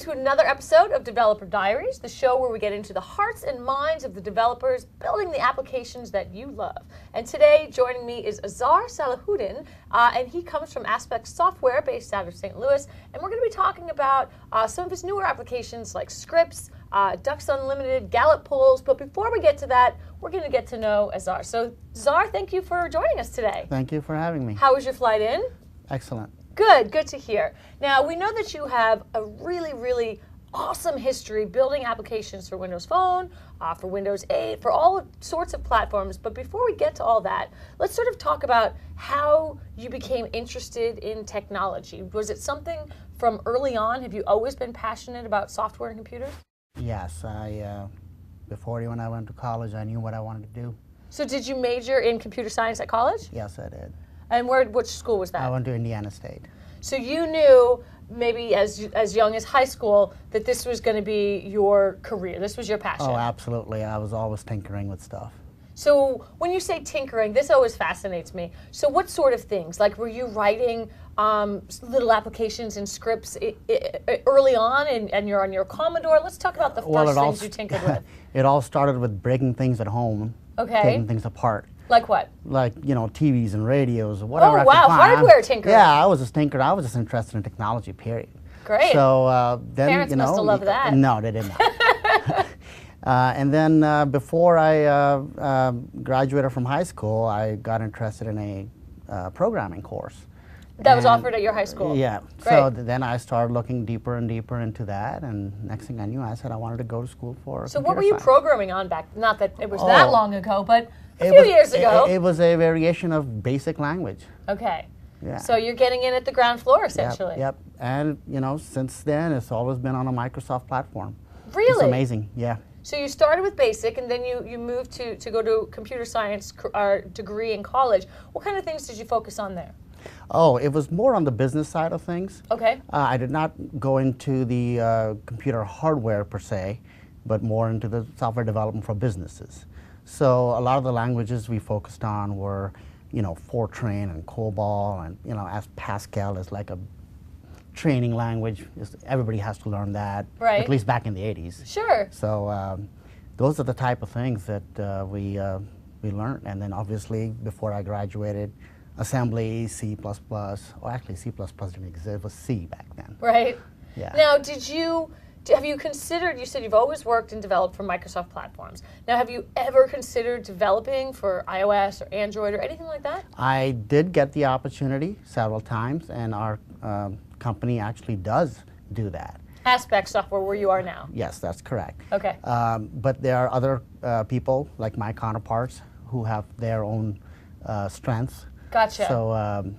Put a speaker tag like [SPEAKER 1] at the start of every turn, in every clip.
[SPEAKER 1] to another episode of Developer Diaries, the show where we get into the hearts and minds of the developers building the applications that you love. And today, joining me is Azhar Salahuddin, and he comes from Aspect Software based out of St. Louis. And we're going to be talking about some of his newer applications like Scripps, Ducks Unlimited, Gallup polls. But before we get to that, we're going to get to know Azhar. So, Azhar, thank you for joining us today.
[SPEAKER 2] Thank you for having me.
[SPEAKER 1] How was your flight in?
[SPEAKER 2] Excellent.
[SPEAKER 1] Good to hear. Now, we know that you have a really awesome history building applications for Windows Phone, for Windows 8, for all sorts of platforms. But before we get to all that, let's sort of talk about how you became interested in technology. Was it something from early on? Have you always been passionate about software and computers?
[SPEAKER 2] Yes, before when I went to college, I knew what I wanted to do.
[SPEAKER 1] So did you major in computer science at college?
[SPEAKER 2] Yes, I did.
[SPEAKER 1] And which school was that?
[SPEAKER 2] I went to Indiana State.
[SPEAKER 1] So you knew, maybe as young as high school, that this was going to be your career. This was your passion.
[SPEAKER 2] Oh, absolutely. I was always tinkering with stuff.
[SPEAKER 1] So when you say tinkering, this always fascinates me. So what sort of things? Like, were you writing little applications and scripts early on, and you're on your Commodore? Let's talk about the first things you tinkered with.
[SPEAKER 2] It all started with breaking things at home, taking things apart.
[SPEAKER 1] Like what?
[SPEAKER 2] Like, TVs and radios or whatever.
[SPEAKER 1] Oh, wow, hardware tinker.
[SPEAKER 2] Yeah, I was a tinker. I was just interested in technology, period.
[SPEAKER 1] Great.
[SPEAKER 2] So then,
[SPEAKER 1] Parents must have loved that.
[SPEAKER 2] No, they didn't. And then before I graduated from high school, I got interested in a programming course.
[SPEAKER 1] That was offered at your high school?
[SPEAKER 2] Yeah.
[SPEAKER 1] Great.
[SPEAKER 2] So then I started looking deeper and deeper into that, and next thing I knew, I said I wanted to go to school for
[SPEAKER 1] So what were you
[SPEAKER 2] science.
[SPEAKER 1] programming on back? Not that it was that long ago, but a few years ago.
[SPEAKER 2] It was a variation of basic language.
[SPEAKER 1] Okay.
[SPEAKER 2] Yeah.
[SPEAKER 1] So you're getting in at the ground floor, essentially.
[SPEAKER 2] Yep. And, since then, it's always been on a Microsoft platform.
[SPEAKER 1] Really?
[SPEAKER 2] It's amazing, yeah.
[SPEAKER 1] So you started with basic, and then you moved to go to computer science degree in college. What kind of things did you focus on there?
[SPEAKER 2] Oh, it was more on the business side of things.
[SPEAKER 1] Okay.
[SPEAKER 2] I did not go into the computer hardware per se, but more into the software development for businesses. So a lot of the languages we focused on were, Fortran and COBOL, and as Pascal is like a training language. Everybody has to learn that,
[SPEAKER 1] right?
[SPEAKER 2] At least back in the 80s.
[SPEAKER 1] Sure.
[SPEAKER 2] So those are the type of things that we learned, and then obviously before I graduated, assembly, C++, or actually C++ didn't exist, it was C back then.
[SPEAKER 1] Right.
[SPEAKER 2] Yeah.
[SPEAKER 1] Now, have you considered, you said you've always worked and developed for Microsoft platforms. Now, have you ever considered developing for iOS or Android or anything like that?
[SPEAKER 2] I did get the opportunity several times, and our company actually does do that.
[SPEAKER 1] Aspect Software, where you are now.
[SPEAKER 2] Yes, that's correct.
[SPEAKER 1] Okay.
[SPEAKER 2] But there are other people, like my counterparts, who have their own strengths.
[SPEAKER 1] Gotcha.
[SPEAKER 2] So,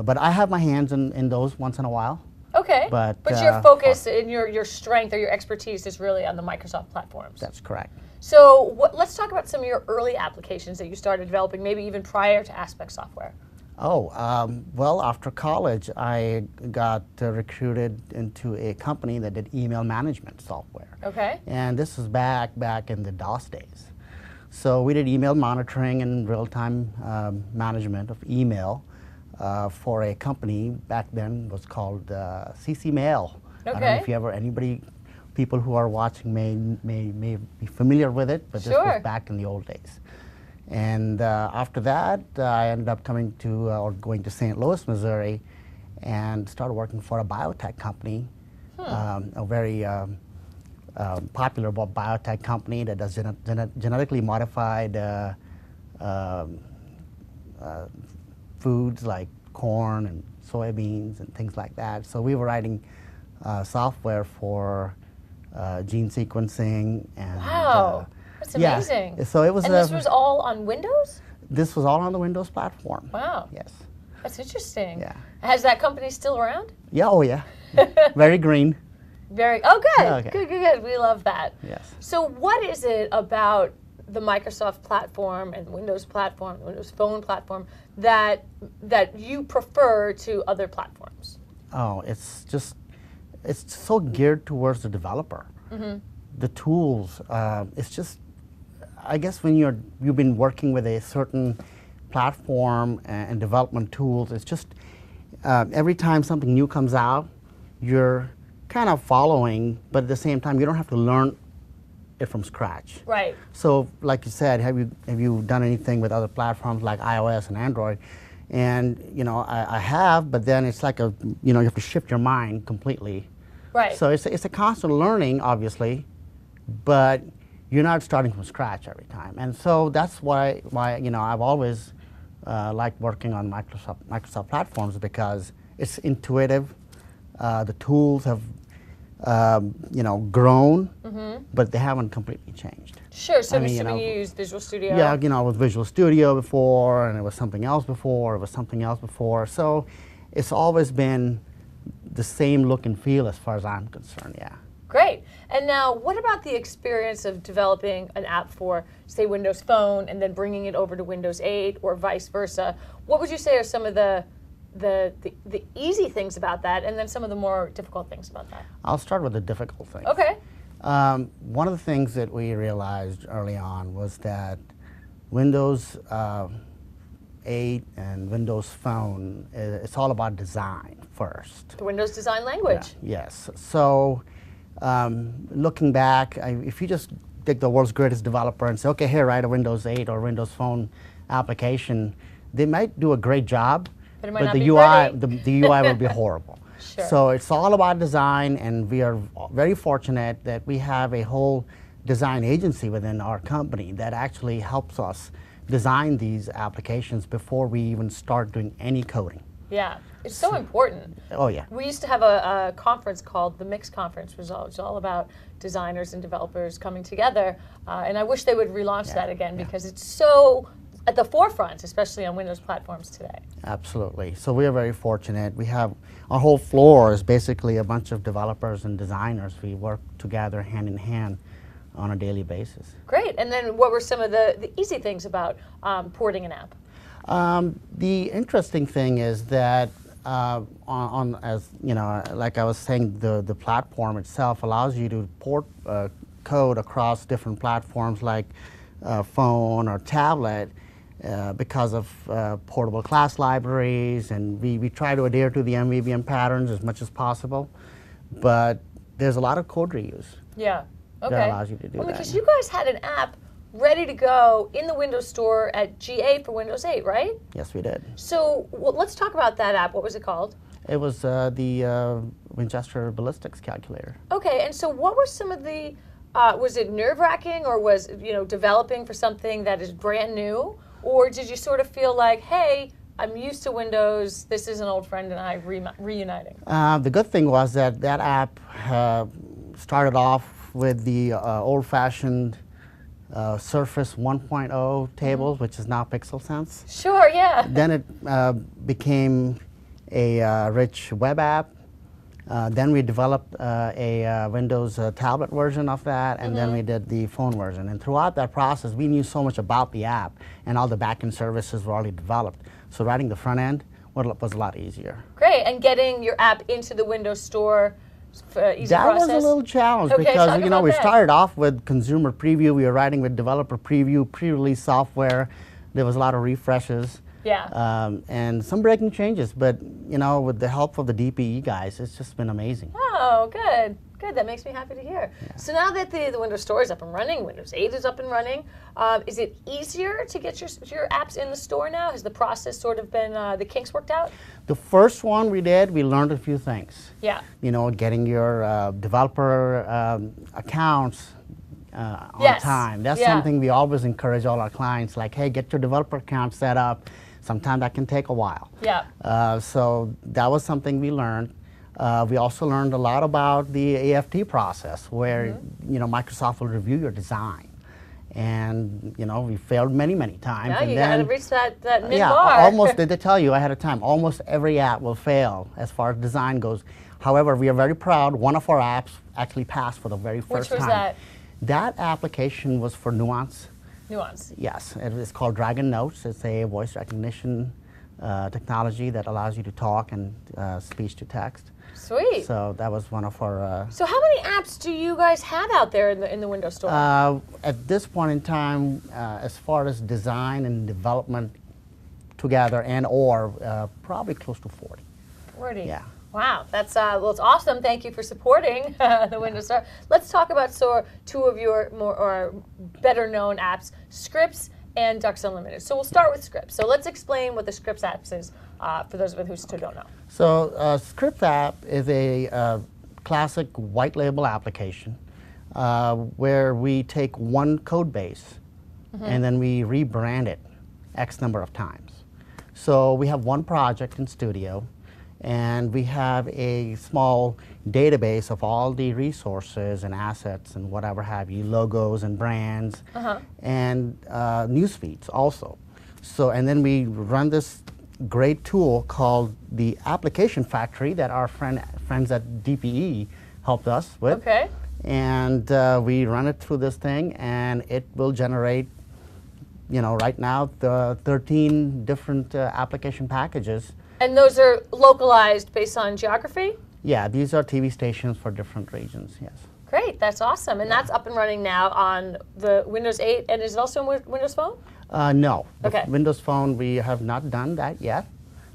[SPEAKER 2] but I have my hands in those once in a while.
[SPEAKER 1] Okay.
[SPEAKER 2] But
[SPEAKER 1] your focus and your strength or your expertise is really on the Microsoft platforms.
[SPEAKER 2] That's correct.
[SPEAKER 1] So let's talk about some of your early applications that you started developing, maybe even prior to Aspect Software.
[SPEAKER 2] Oh, well, after college, I got recruited into a company that did email management software.
[SPEAKER 1] Okay.
[SPEAKER 2] And this was back in the DOS days. So we did email monitoring and real-time management of email for a company back then was called CC Mail.
[SPEAKER 1] Okay.
[SPEAKER 2] I don't know if people who are watching may be familiar with it, but this was back in the old days. And after that, I ended up going to St. Louis, Missouri, and started working for a biotech company, a very popular biotech company that does genetically modified foods like corn and soybeans and things like that. So we were writing software for gene sequencing and
[SPEAKER 1] wow, that's amazing.
[SPEAKER 2] Yeah. So it was.
[SPEAKER 1] And this was all on Windows?
[SPEAKER 2] This was all on the Windows platform.
[SPEAKER 1] Wow.
[SPEAKER 2] Yes.
[SPEAKER 1] That's interesting.
[SPEAKER 2] Yeah.
[SPEAKER 1] Has that company still around?
[SPEAKER 2] Yeah. Oh yeah. Very green.
[SPEAKER 1] Oh, good.
[SPEAKER 2] Okay.
[SPEAKER 1] Good. We love that.
[SPEAKER 2] Yes.
[SPEAKER 1] So what is it about the Microsoft platform and Windows platform, Windows Phone platform, that you prefer to other platforms?
[SPEAKER 2] Oh, it's so geared towards the developer. Mm-hmm. The tools, it's just, I guess when you've been working with a certain platform and development tools, it's just every time something new comes out, you're kind of following, but at the same time, you don't have to learn it from scratch.
[SPEAKER 1] Right.
[SPEAKER 2] So, like you said, have you done anything with other platforms like iOS and Android? And you know, I have, but then it's like you have to shift your mind completely.
[SPEAKER 1] Right.
[SPEAKER 2] So it's a constant learning, obviously, but you're not starting from scratch every time. And so that's why I've always liked working on Microsoft platforms, because it's intuitive. The tools have grown, but they haven't completely changed.
[SPEAKER 1] Sure. So you used Visual Studio.
[SPEAKER 2] Yeah, it was Visual Studio before, and it was something else before. It was something else before. So it's always been the same look and feel as far as I'm concerned. Yeah.
[SPEAKER 1] Great. And now, what about the experience of developing an app for, say, Windows Phone, and then bringing it over to Windows 8, or vice versa? What would you say are some of the easy things about that, and then some of the more difficult things about that?
[SPEAKER 2] I'll start with the difficult things.
[SPEAKER 1] Okay.
[SPEAKER 2] One of the things that we realized early on was that Windows 8 and Windows Phone, it's all about design first.
[SPEAKER 1] The Windows design language.
[SPEAKER 2] Yeah, yes. So looking back, if you just take the world's greatest developer and say, okay, here, write a Windows 8 or Windows Phone application, they might do a great job,
[SPEAKER 1] but it might not
[SPEAKER 2] the
[SPEAKER 1] be
[SPEAKER 2] UI,
[SPEAKER 1] pretty.
[SPEAKER 2] the UI will be horrible.
[SPEAKER 1] Sure.
[SPEAKER 2] So it's all about design, and we are very fortunate that we have a whole design agency within our company that actually helps us design these applications before we even start doing any coding.
[SPEAKER 1] Yeah, it's so important.
[SPEAKER 2] Oh yeah.
[SPEAKER 1] We used to have a conference called the Mix Conference, which was all about designers and developers coming together, and I wish they would relaunch that again, because it's so at the forefront, especially on Windows platforms today.
[SPEAKER 2] Absolutely. So we are very fortunate. We have our whole floor is basically a bunch of developers and designers. We work together hand in hand on a daily basis.
[SPEAKER 1] Great. And then what were some of the easy things about porting an app?
[SPEAKER 2] The interesting thing is that as you know, like I was saying, the platform itself allows you to port code across different platforms like phone or tablet, because of portable class libraries, and we try to adhere to the MVVM patterns as much as possible, but there's a lot of code reuse.
[SPEAKER 1] Yeah. Okay.
[SPEAKER 2] That allows you to do that.
[SPEAKER 1] Because you guys had an app ready to go in the Windows Store at GA for Windows 8, right?
[SPEAKER 2] Yes, we did.
[SPEAKER 1] So let's talk about that app. What was it called?
[SPEAKER 2] It was the Winchester Ballistics Calculator.
[SPEAKER 1] Okay, and so what were some of the, was it nerve-wracking, or was, developing for something that is brand new? Or did you sort of feel like, hey, I'm used to Windows, this is an old friend and I reuniting?
[SPEAKER 2] The good thing was that app started off with the old-fashioned Surface 1.0 tables, which is now Pixel Sense.
[SPEAKER 1] Sure, yeah.
[SPEAKER 2] Then it became a rich web app. Then we developed a Windows tablet version of that, and then we did the phone version. And throughout that process, we knew so much about the app, and all the back-end services were already developed. So writing the front end was a lot easier.
[SPEAKER 1] Great, and getting your app into the Windows Store, easy
[SPEAKER 2] that
[SPEAKER 1] process?
[SPEAKER 2] Was a little challenge,
[SPEAKER 1] okay,
[SPEAKER 2] because we
[SPEAKER 1] that.
[SPEAKER 2] started off with consumer preview. We were writing with developer preview, pre-release software. There was a lot of refreshes.
[SPEAKER 1] Yeah.
[SPEAKER 2] And some breaking changes, but with the help of the DPE guys, it's just been amazing.
[SPEAKER 1] Oh, good. Good. That makes me happy to hear. Yeah. So now that the Windows Store is up and running, Windows 8 is up and running, is it easier to get your apps in the store now? Has the process sort of been, the kinks worked out?
[SPEAKER 2] The first one we did, we learned a few things.
[SPEAKER 1] Yeah.
[SPEAKER 2] Getting your developer accounts on time. That's something we always encourage all our clients, like, hey, get your developer account set up. Sometimes that can take a while.
[SPEAKER 1] Yeah.
[SPEAKER 2] So that was something we learned. We also learned a lot about the AFT process, where Microsoft will review your design, and we failed many times.
[SPEAKER 1] Yeah,
[SPEAKER 2] and
[SPEAKER 1] you
[SPEAKER 2] got
[SPEAKER 1] to reach that mid
[SPEAKER 2] yeah,
[SPEAKER 1] bar.
[SPEAKER 2] almost. They tell you ahead of time. Almost every app will fail as far as design goes. However, we are very proud. One of our apps actually passed for the very first time.
[SPEAKER 1] Which was that?
[SPEAKER 2] That application was for Nuance.
[SPEAKER 1] Nuance.
[SPEAKER 2] Yes, it's called Dragon Notes. It's a voice recognition technology that allows you to talk and speech to text.
[SPEAKER 1] Sweet.
[SPEAKER 2] So that was one of our.
[SPEAKER 1] So how many apps do you guys have out there in the Windows Store?
[SPEAKER 2] At this point in time, as far as design and development together, and or probably close to 40.
[SPEAKER 1] 40.
[SPEAKER 2] Yeah.
[SPEAKER 1] Wow, that's well, it's awesome. Thank you for supporting the Windows Store. Let's talk about two of your more or better known apps, Scripps and Ducks Unlimited. So we'll start with Scripps. So let's explain what the Scripps apps is for those of us who still don't know.
[SPEAKER 2] So Scripps app is a classic white label application where we take one code base and then we rebrand it X number of times. So we have one project in studio, and we have a small database of all the resources and assets and whatever have you, logos and brands, and news feeds also. So, and then we run this great tool called the Application Factory that our friends at DPE helped us with.
[SPEAKER 1] Okay.
[SPEAKER 2] And we run it through this thing, and it will generate, you know, right now, the 13 different application packages.
[SPEAKER 1] And those are localized based on geography?
[SPEAKER 2] Yeah, these are TV stations for different regions, yes.
[SPEAKER 1] Great, that's awesome. And that's up and running now on the Windows 8, and is it also on Windows Phone?
[SPEAKER 2] No.
[SPEAKER 1] Okay.
[SPEAKER 2] Windows Phone, we have not done that yet.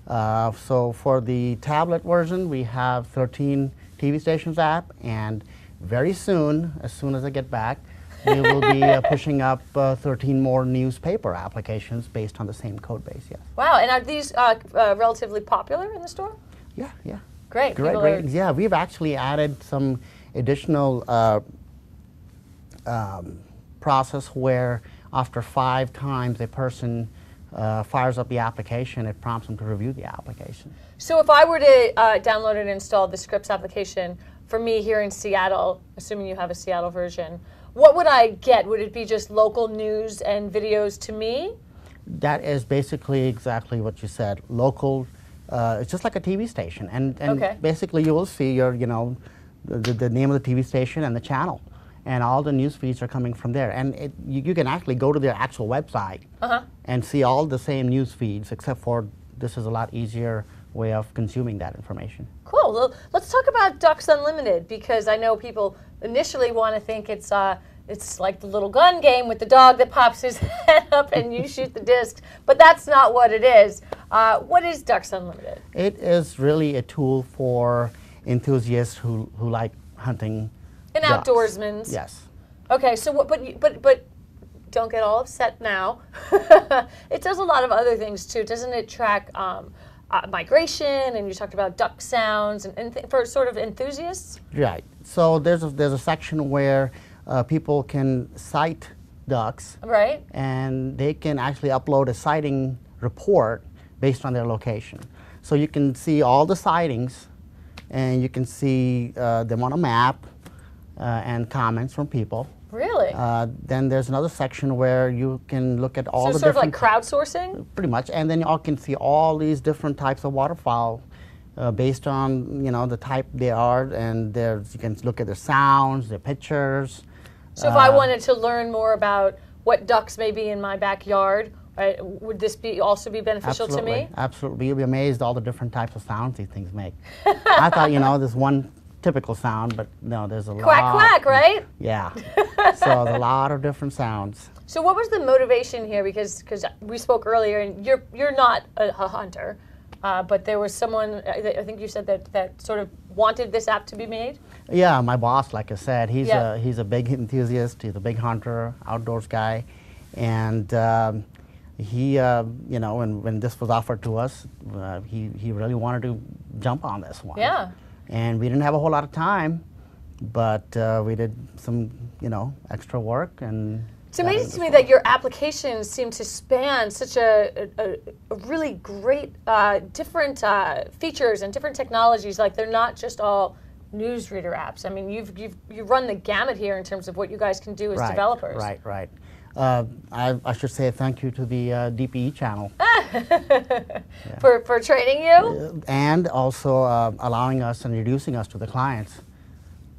[SPEAKER 2] So for the tablet version, we have 13 TV stations app, and very soon as I get back, we will be pushing up 13 more newspaper applications based on the same code base, yes.
[SPEAKER 1] Wow, and are these relatively popular in the store?
[SPEAKER 2] Yeah, yeah.
[SPEAKER 1] Great.
[SPEAKER 2] Great. Yeah, we've actually added some additional process where after 5 times a person fires up the application, it prompts them to review the application.
[SPEAKER 1] So if I were to download and install the Scripps application for me here in Seattle, assuming you have a Seattle version, what would I get? Would it be just local news and videos to me?
[SPEAKER 2] That is basically exactly what you said. Local, it's just like a TV station, and
[SPEAKER 1] Okay.
[SPEAKER 2] basically you will see your, you know, the name of the TV station and the channel, and all the news feeds are coming from there. And you can actually go to their actual website and see all the same news feeds, except for this is a lot easier way of consuming that information.
[SPEAKER 1] Cool. Well, let's talk about Ducks Unlimited, because I know people initially want to think it's like the little gun game with the dog that pops his head up and you shoot the discs, but that's not what it is. What is Ducks Unlimited?
[SPEAKER 2] It is really a tool for enthusiasts who like hunting.
[SPEAKER 1] And
[SPEAKER 2] ducks.
[SPEAKER 1] outdoorsmen.
[SPEAKER 2] Yes.
[SPEAKER 1] Okay, so but don't get all upset now. It does a lot of other things too. Doesn't it track migration, and you talked about duck sounds, and for sort of enthusiasts?
[SPEAKER 2] Right. So there's a section where people can sight ducks.
[SPEAKER 1] Right.
[SPEAKER 2] And they can actually upload a sighting report based on their location. So you can see all the sightings, and you can see them on a map and comments from people.
[SPEAKER 1] Really?
[SPEAKER 2] Then there's another section where you can look at all
[SPEAKER 1] so
[SPEAKER 2] the
[SPEAKER 1] sort
[SPEAKER 2] different...
[SPEAKER 1] of like crowdsourcing?
[SPEAKER 2] Pretty much. And then you can see all these different types of waterfowl based on, you know, the type they are, and you can look at their sounds, their pictures.
[SPEAKER 1] So if I wanted to learn more about what ducks may be in my backyard, would this also be beneficial to me?
[SPEAKER 2] Absolutely. You'll be amazed all the different types of sounds these things make. I thought, you know, there's one typical sound, but no, there's a lot.
[SPEAKER 1] Quack, quack, right?
[SPEAKER 2] Yeah. So there's a lot of different sounds.
[SPEAKER 1] So what was the motivation here? Because we spoke earlier, and you're not a hunter, but there was someone, I think you said that sort of wanted this app to be made?
[SPEAKER 2] Yeah, my boss, like I said, he's a big enthusiast. He's a big hunter, outdoors guy, and he, you know, when this was offered to us, he really wanted to jump on this one.
[SPEAKER 1] Yeah.
[SPEAKER 2] And we didn't have a whole lot of time, but we did some, you know, extra work. And
[SPEAKER 1] it's amazing to me that your applications seem to span such a really great different features and different technologies. Like, they're not just all newsreader apps. I mean, you run the gamut here in terms of what you guys can do as developers.
[SPEAKER 2] Right. I should say thank you to the DPE channel.
[SPEAKER 1] For training you?
[SPEAKER 2] And also allowing us and introducing us to the clients.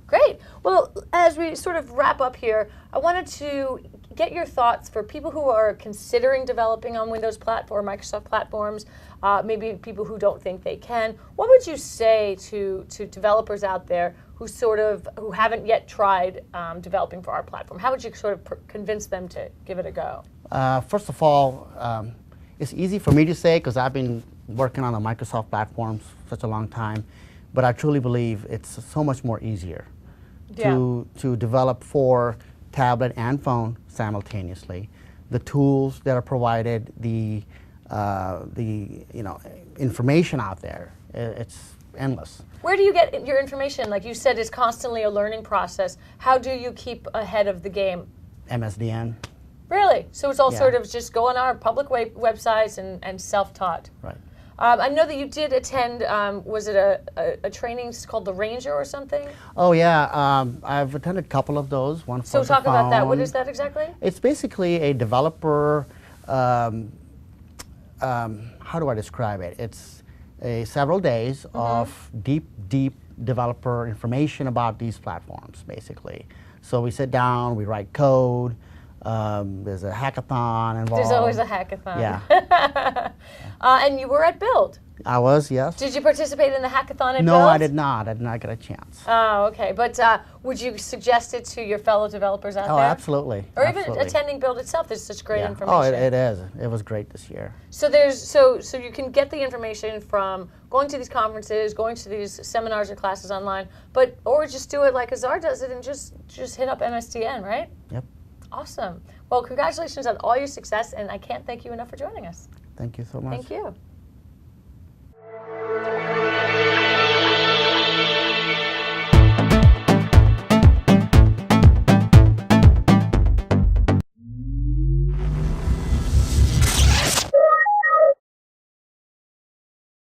[SPEAKER 1] Great. Well, as we sort of wrap up here, I wanted to get your thoughts for people who are considering developing on Windows platform, Microsoft platforms, maybe people who don't think they can. What would you say to developers out there who haven't yet tried developing for our platform? How would you sort of convince them to give it a go?
[SPEAKER 2] First of all, it's easy for me to say because I've been working on the Microsoft platforms for such a long time. but I truly believe it's so much more easier
[SPEAKER 1] Yeah.
[SPEAKER 2] to develop for tablet and phone simultaneously. The tools that are provided, the information out there, it's endless.
[SPEAKER 1] Where do you get your information? Like you said, it's constantly a learning process. How do you keep ahead of the game?
[SPEAKER 2] MSDN.
[SPEAKER 1] Really? So it's all
[SPEAKER 2] Yeah.
[SPEAKER 1] sort of just go on our public websites and self-taught.
[SPEAKER 2] Right.
[SPEAKER 1] I know that you did attend, was it a training called the Ranger or something?
[SPEAKER 2] Oh yeah, I've attended a couple of those. One for
[SPEAKER 1] So
[SPEAKER 2] the
[SPEAKER 1] talk about that. What
[SPEAKER 2] phone.
[SPEAKER 1] is that exactly?
[SPEAKER 2] It's basically a developer, how do I describe it? It's several days of deep developer information about these platforms, basically. So we sit down, we write code, there's a hackathon involved.
[SPEAKER 1] There's always a hackathon.
[SPEAKER 2] Yeah.
[SPEAKER 1] And you were at Build.
[SPEAKER 2] I was, yes.
[SPEAKER 1] Did you participate in the hackathon at Build?
[SPEAKER 2] No, I did not. I did not get a chance.
[SPEAKER 1] Oh, okay. But would you suggest it to your fellow developers out
[SPEAKER 2] Oh,
[SPEAKER 1] there?
[SPEAKER 2] absolutely.
[SPEAKER 1] Or
[SPEAKER 2] absolutely.
[SPEAKER 1] even attending Build itself. There's such great
[SPEAKER 2] Yeah.
[SPEAKER 1] information.
[SPEAKER 2] Oh, it is. It was great this year.
[SPEAKER 1] So there's so you can get the information from going to these conferences, going to these seminars or classes online, or just do it like Azhar does it and just hit up MSDN, right?
[SPEAKER 2] Yep.
[SPEAKER 1] Awesome. Well, congratulations on all your success, and I can't thank you enough for joining us.
[SPEAKER 2] Thank you so much.
[SPEAKER 1] Thank you.